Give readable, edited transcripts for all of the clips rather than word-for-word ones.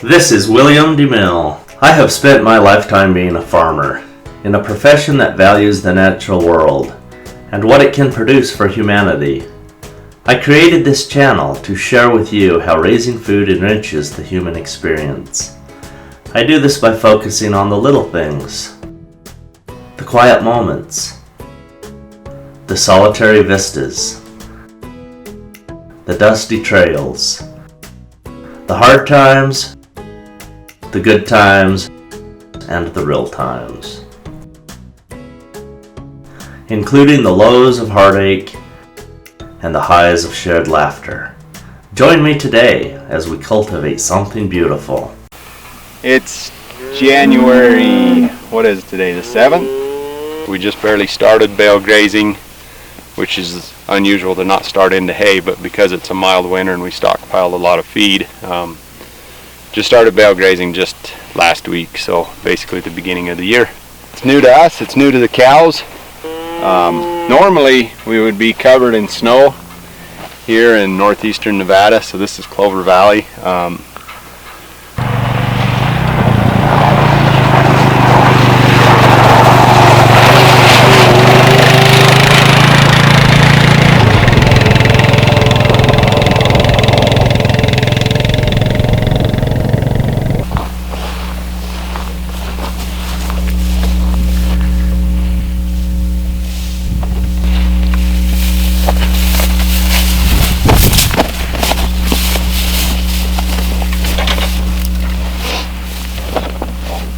This is William DeMille. I have spent my lifetime being a farmer, in a profession that values the natural world and what it can produce for humanity. I created this channel to share with you how raising food enriches the human experience. I do this by focusing on the little things, the quiet moments, the solitary vistas, the dusty trails, the hard times, the good times, and the real times, including the lows of heartache and the highs of shared laughter. Join me today as we cultivate something beautiful. It's January, what is it today, the 7th? We just barely started bale grazing, which is unusual to not start into hay, but because it's a mild winter and we stockpiled a lot of feed, just started bale grazing just last week, so basically at the beginning of the year. It's new to us, it's new to the cows. Normally we would be covered in snow here in northeastern Nevada, so this is Clover Valley.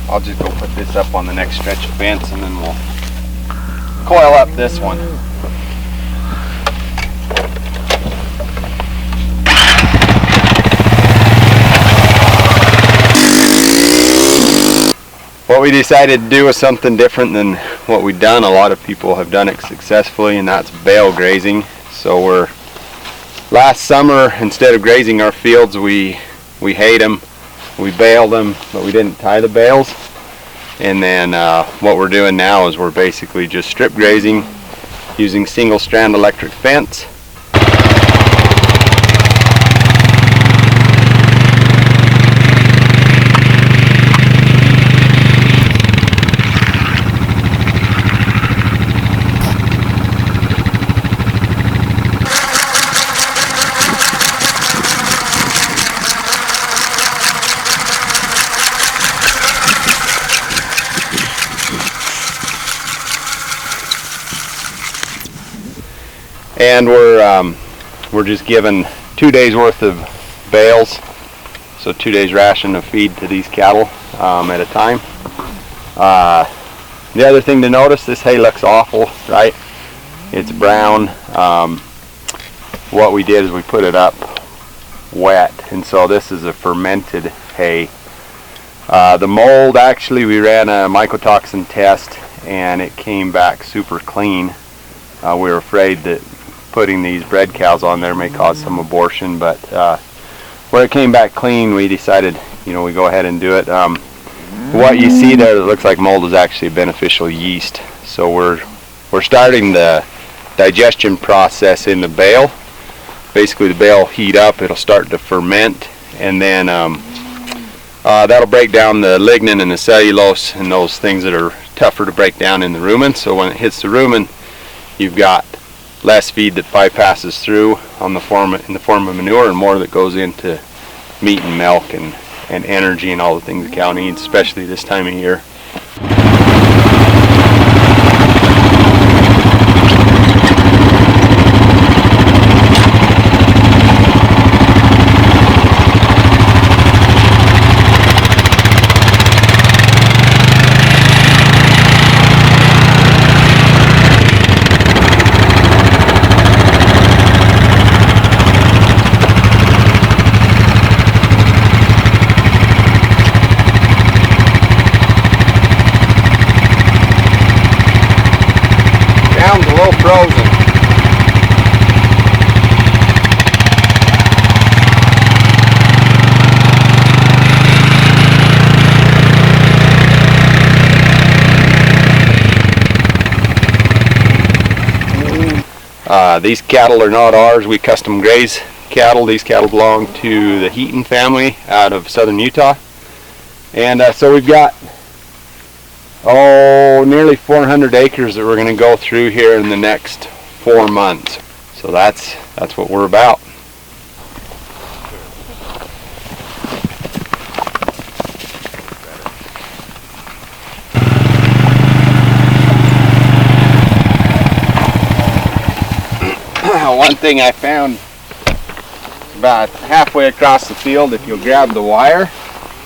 I'll just go put this up on the next stretch of fence and then we'll coil up this one. What we decided to do was something different than what we've done. A lot of people have done it successfully, and that's bale grazing. So last summer, instead of grazing our fields, we hayed them. We baled them, but we didn't tie the bales. And then what we're doing now is we're basically just strip grazing using single strand electric fence. And we're just given 2 days worth of bales, so 2 days ration of feed to these cattle at a time. The other thing to notice, this hay looks awful, right? It's brown. What we did is we put it up wet, and so this is a fermented hay. The mold, actually, we ran a mycotoxin test and it came back super clean. We were afraid that putting these bred cows on there may cause some abortion, but where it came back clean, we decided, we go ahead and do it. What you see there that looks like mold is actually a beneficial yeast. So we're starting the digestion process in the bale. Basically, the bale will heat up, it'll start to ferment, and then that'll break down the lignin and the cellulose and those things that are tougher to break down in the rumen. So when it hits the rumen, you've got less feed that bypasses through in the form of manure, and more that goes into meat and milk and energy and all the things the cow needs, especially this time of year. Ground's a little frozen. These cattle are not ours. We custom graze cattle. These cattle belong to the Heaton family out of southern Utah. And so we've got nearly 400 acres that we're going to go through here in the next 4 months. So that's what we're about. One thing I found about halfway across the field, if you'll grab the wire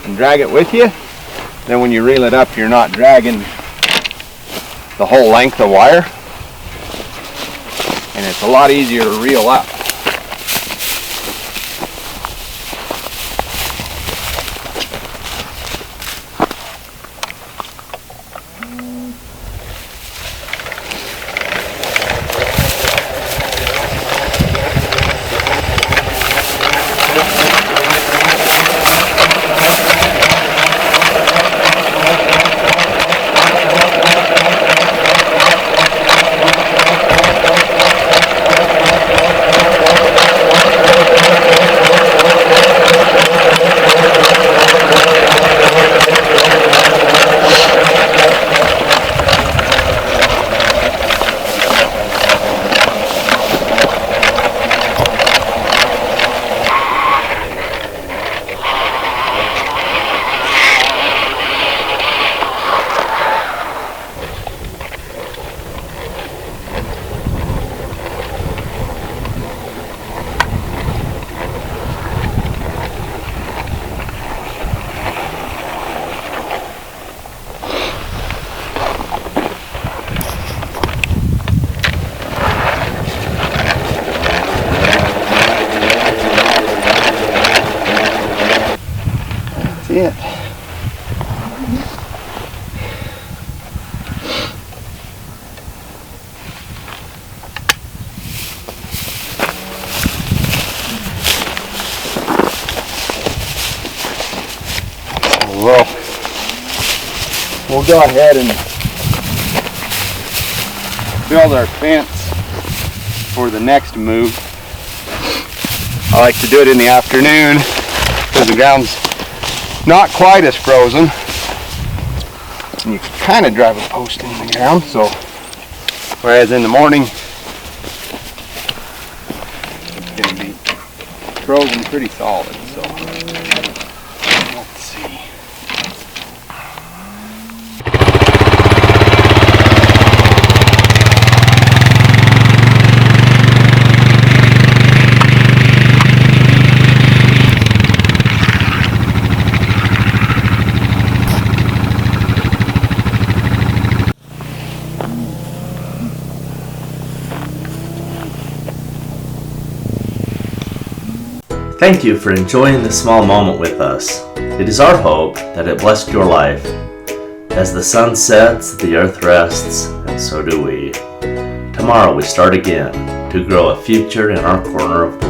and drag it with you, then when you reel it up, you're not dragging the whole length of wire, and it's a lot easier to reel up. It. We'll go ahead and build our fence for the next move. I like to do it in the afternoon because the ground's not quite as frozen, and you can kind of drive a post in the ground, so whereas in the morning it's going to be frozen pretty solid. So let's see. Thank you for enjoying this small moment with us. It is our hope that it blessed your life. As the sun sets, the earth rests, and so do we. Tomorrow we start again to grow a future in our corner of the